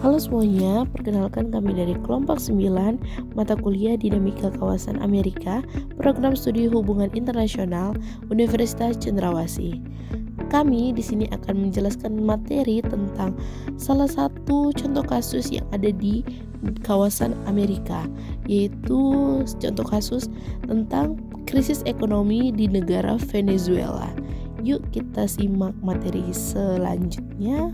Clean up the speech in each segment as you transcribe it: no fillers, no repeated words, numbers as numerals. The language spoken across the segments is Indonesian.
Halo semuanya, perkenalkan kami dari kelompok 9 mata kuliah Dinamika Kawasan Amerika, program studi Hubungan Internasional Universitas Cenderawasih. Kami di sini akan menjelaskan materi tentang salah satu contoh kasus yang ada di kawasan Amerika, yaitu contoh kasus tentang krisis ekonomi di negara Venezuela. Yuk kita simak materi selanjutnya.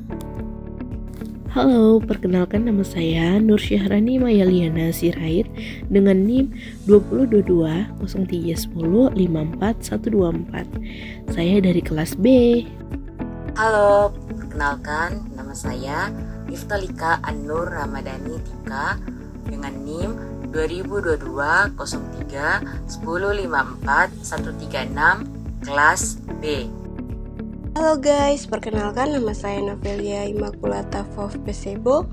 Halo, perkenalkan nama saya Nur Syahrani Mayaliana Sirait dengan NIM 2022 0310 54124. Saya dari kelas B. Halo, perkenalkan nama saya Iftalika An-Nur Ramadhani Tika dengan NIM 2022 03 1054 136 kelas B. Halo guys, perkenalkan nama saya Novelia Immaculata Fov Pesebo,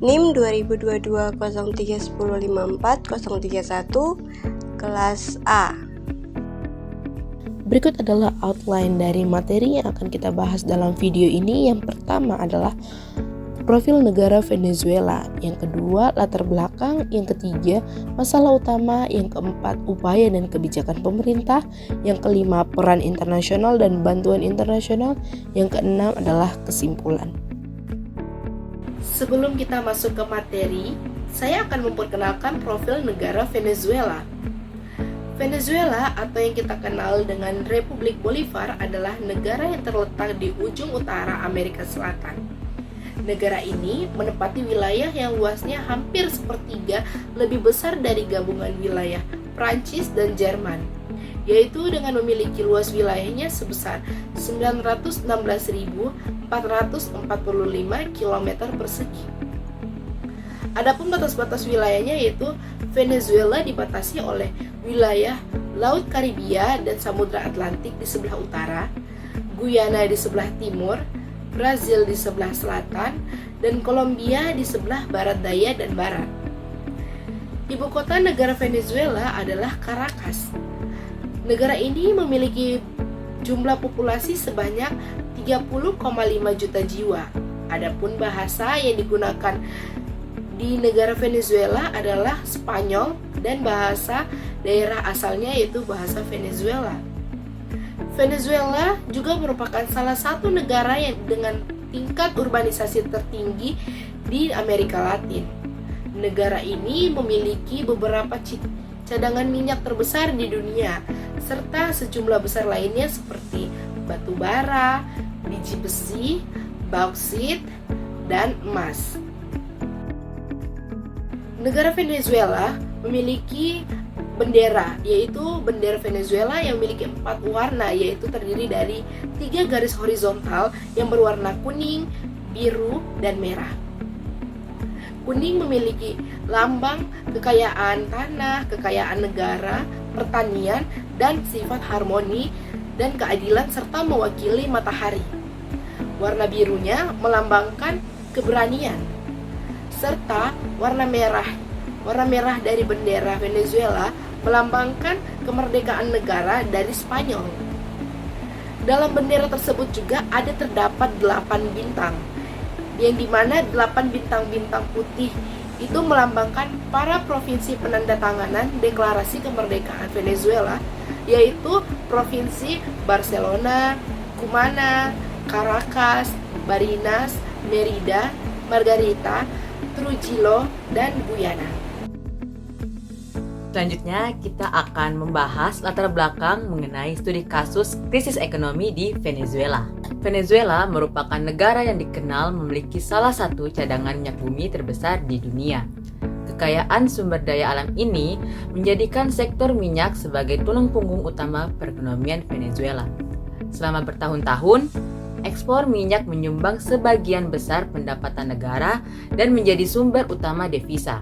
NIM 2022 03 1054 031 kelas A. Berikut adalah outline dari materi yang akan kita bahas dalam video ini. Yang pertama adalah profil negara Venezuela, yang kedua latar belakang, yang ketiga masalah utama, yang keempat upaya dan kebijakan pemerintah, yang kelima peran internasional dan bantuan internasional, yang keenam adalah kesimpulan. Sebelum kita masuk ke materi, saya akan memperkenalkan profil negara Venezuela. Venezuela atau yang kita kenal dengan Republik Bolivar adalah negara yang terletak di ujung utara Amerika Selatan. Negara ini menempati wilayah yang luasnya hampir sepertiga lebih besar dari gabungan wilayah Prancis dan Jerman, yaitu dengan memiliki luas wilayahnya sebesar 916.445 km persegi. Adapun batas-batas wilayahnya yaitu Venezuela dibatasi oleh wilayah Laut Karibia dan Samudra Atlantik di sebelah utara, Guyana di sebelah timur, Brazil di sebelah selatan, dan Kolombia di sebelah barat daya dan barat. Ibu kota negara Venezuela adalah Caracas. Negara ini memiliki jumlah populasi sebanyak 30,5 juta jiwa. Adapun bahasa yang digunakan di negara Venezuela adalah Spanyol dan bahasa daerah asalnya yaitu bahasa Venezuela. Venezuela juga merupakan salah satu negara yang dengan tingkat urbanisasi tertinggi di Amerika Latin. Negara ini memiliki beberapa cadangan minyak terbesar di dunia, serta sejumlah besar lainnya seperti batu bara, biji besi, bauksit, dan emas. Negara Venezuela memiliki bendera, yaitu bendera Venezuela yang memiliki 4 warna, yaitu terdiri dari 3 garis horizontal yang berwarna kuning, biru, dan merah. Kuning memiliki lambang kekayaan tanah, kekayaan negara, pertanian, dan sifat harmoni dan keadilan serta mewakili matahari. Warna birunya melambangkan keberanian, serta warna merah dari bendera Venezuela melambangkan kemerdekaan negara dari Spanyol. Dalam bendera tersebut juga terdapat 8 bintang, yang dimana 8 bintang-bintang putih itu melambangkan para provinsi penandatanganan deklarasi kemerdekaan Venezuela, yaitu Provinsi Barcelona, Cumana, Caracas, Barinas, Merida, Margarita, Trujillo, dan Guyana. Selanjutnya kita akan membahas latar belakang mengenai studi kasus krisis ekonomi di Venezuela. Venezuela merupakan negara yang dikenal memiliki salah satu cadangan minyak bumi terbesar di dunia. Kekayaan sumber daya alam ini menjadikan sektor minyak sebagai tulang punggung utama perekonomian Venezuela. Selama bertahun-tahun, ekspor minyak menyumbang sebagian besar pendapatan negara dan menjadi sumber utama devisa.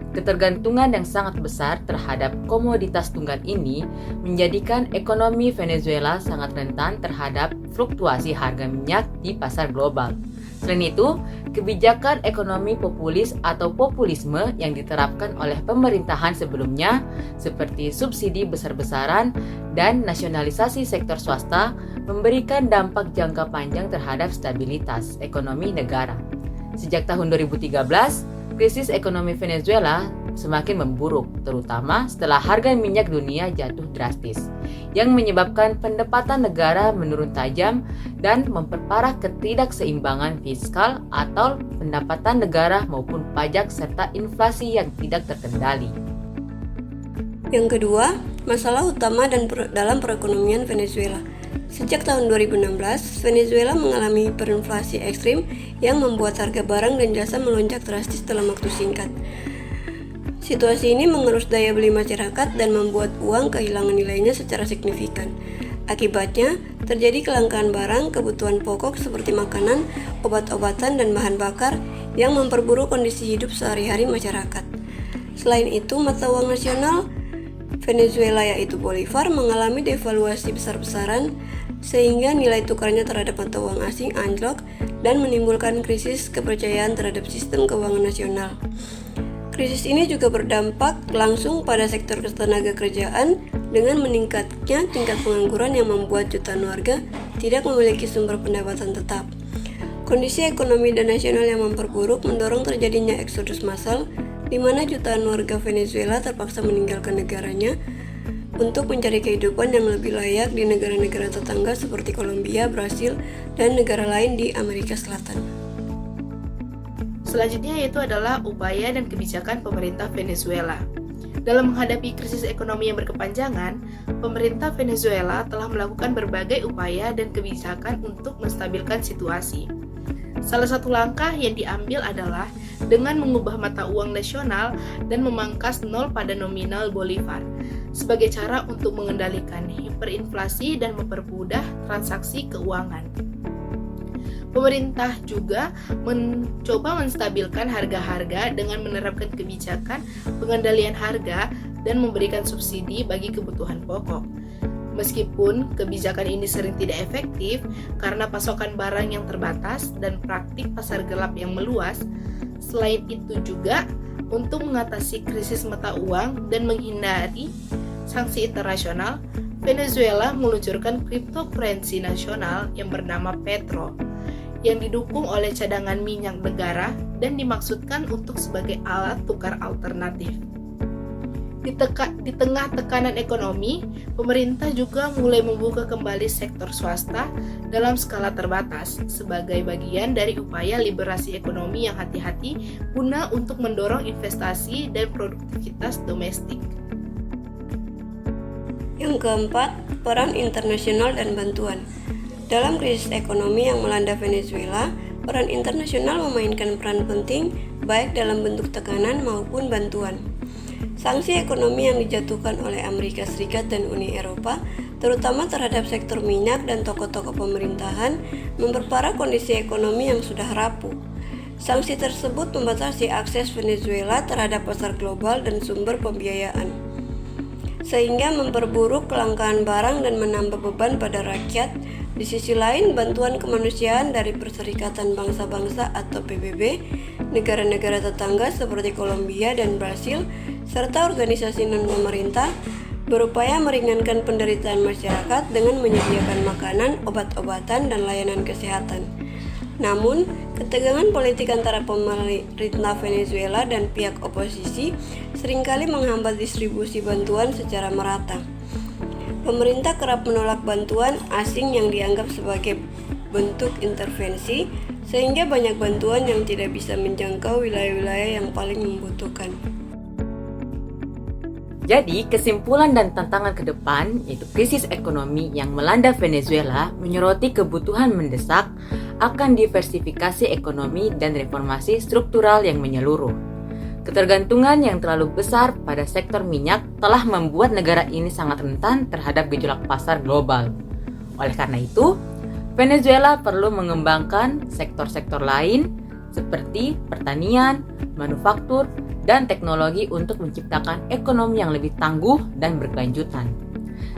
Ketergantungan yang sangat besar terhadap komoditas tunggal ini menjadikan ekonomi Venezuela sangat rentan terhadap fluktuasi harga minyak di pasar global. Selain itu, kebijakan ekonomi populis atau populisme yang diterapkan oleh pemerintahan sebelumnya seperti subsidi besar-besaran dan nasionalisasi sektor swasta memberikan dampak jangka panjang terhadap stabilitas ekonomi negara. Sejak tahun 2013, krisis ekonomi Venezuela semakin memburuk, terutama setelah harga minyak dunia jatuh drastis, yang menyebabkan pendapatan negara menurun tajam dan memperparah ketidakseimbangan fiskal atau pendapatan negara maupun pajak serta inflasi yang tidak terkendali. Yang kedua, masalah utama dalam perekonomian Venezuela. Sejak tahun 2016, Venezuela mengalami hiperinflasi ekstrim yang membuat harga barang dan jasa melonjak drastis dalam waktu singkat. Situasi ini mengerus daya beli masyarakat dan membuat uang kehilangan nilainya secara signifikan. Akibatnya, terjadi kelangkaan barang kebutuhan pokok seperti makanan, obat-obatan, dan bahan bakar yang memperburuk kondisi hidup sehari-hari masyarakat. Selain itu, mata uang nasional Venezuela yaitu Bolivar mengalami devaluasi besar-besaran sehingga nilai tukarnya terhadap mata uang asing anjlok dan menimbulkan krisis kepercayaan terhadap sistem keuangan nasional. Krisis ini juga berdampak langsung pada sektor ketenaga kerjaan dengan meningkatnya tingkat pengangguran yang membuat jutaan warga tidak memiliki sumber pendapatan tetap. Kondisi ekonomi dan nasional yang memperburuk mendorong terjadinya eksodus massal di mana jutaan warga Venezuela terpaksa meninggalkan negaranya untuk mencari kehidupan yang lebih layak di negara-negara tetangga seperti Kolombia, Brasil, dan negara lain di Amerika Selatan. Selanjutnya yaitu adalah upaya dan kebijakan pemerintah Venezuela. Dalam menghadapi krisis ekonomi yang berkepanjangan, pemerintah Venezuela telah melakukan berbagai upaya dan kebijakan untuk menstabilkan situasi. Salah satu langkah yang diambil adalah dengan mengubah mata uang nasional dan memangkas nol pada nominal Bolivar sebagai cara untuk mengendalikan hiperinflasi dan mempermudah transaksi keuangan. Pemerintah juga mencoba menstabilkan harga-harga dengan menerapkan kebijakan pengendalian harga dan memberikan subsidi bagi kebutuhan pokok. Meskipun kebijakan ini sering tidak efektif karena pasokan barang yang terbatas dan praktik pasar gelap yang meluas, selain itu juga untuk mengatasi krisis mata uang dan menghindari sanksi internasional, Venezuela meluncurkan cryptocurrency nasional yang bernama Petro, yang didukung oleh cadangan minyak negara dan dimaksudkan untuk sebagai alat tukar alternatif. Di tengah tekanan ekonomi, pemerintah juga mulai membuka kembali sektor swasta dalam skala terbatas sebagai bagian dari upaya liberasi ekonomi yang hati-hati guna untuk mendorong investasi dan produktivitas domestik. Yang keempat, peran internasional dan bantuan. Dalam krisis ekonomi yang melanda Venezuela, peran internasional memainkan peran penting baik dalam bentuk tekanan maupun bantuan. Sanksi ekonomi yang dijatuhkan oleh Amerika Serikat dan Uni Eropa, terutama terhadap sektor minyak dan tokoh-tokoh pemerintahan, memperparah kondisi ekonomi yang sudah rapuh. Sanksi tersebut membatasi akses Venezuela terhadap pasar global dan sumber pembiayaan, sehingga memperburuk kelangkaan barang dan menambah beban pada rakyat. Di sisi lain, bantuan kemanusiaan dari Perserikatan Bangsa-Bangsa atau PBB, negara-negara tetangga seperti Kolombia dan Brasil, serta organisasi non-pemerintah berupaya meringankan penderitaan masyarakat dengan menyediakan makanan, obat-obatan, dan layanan kesehatan. Namun, ketegangan politik antara pemerintah Venezuela dan pihak oposisi seringkali menghambat distribusi bantuan secara merata. Pemerintah kerap menolak bantuan asing yang dianggap sebagai bentuk intervensi, sehingga banyak bantuan yang tidak bisa menjangkau wilayah-wilayah yang paling membutuhkan. Jadi, kesimpulan dan tantangan ke depan yaitu krisis ekonomi yang melanda Venezuela menyoroti kebutuhan mendesak akan diversifikasi ekonomi dan reformasi struktural yang menyeluruh. Ketergantungan yang terlalu besar pada sektor minyak telah membuat negara ini sangat rentan terhadap gejolak pasar global. Oleh karena itu, Venezuela perlu mengembangkan sektor-sektor lain seperti pertanian, manufaktur, dan teknologi untuk menciptakan ekonomi yang lebih tangguh dan berkelanjutan.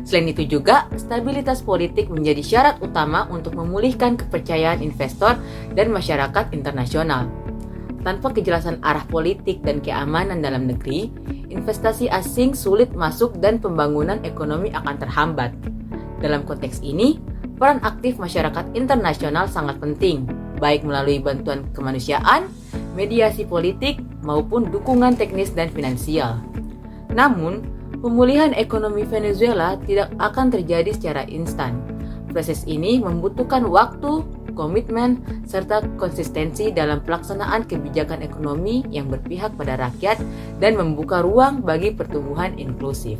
Selain itu juga, stabilitas politik menjadi syarat utama untuk memulihkan kepercayaan investor dan masyarakat internasional. Tanpa kejelasan arah politik dan keamanan dalam negeri, investasi asing sulit masuk dan pembangunan ekonomi akan terhambat. Dalam konteks ini, peran aktif masyarakat internasional sangat penting. baik melalui bantuan kemanusiaan, mediasi politik, maupun dukungan teknis dan finansial. Namun, pemulihan ekonomi Venezuela tidak akan terjadi secara instan. Proses ini membutuhkan waktu, komitmen, serta konsistensi dalam pelaksanaan kebijakan ekonomi yang berpihak pada rakyat dan membuka ruang bagi pertumbuhan inklusif.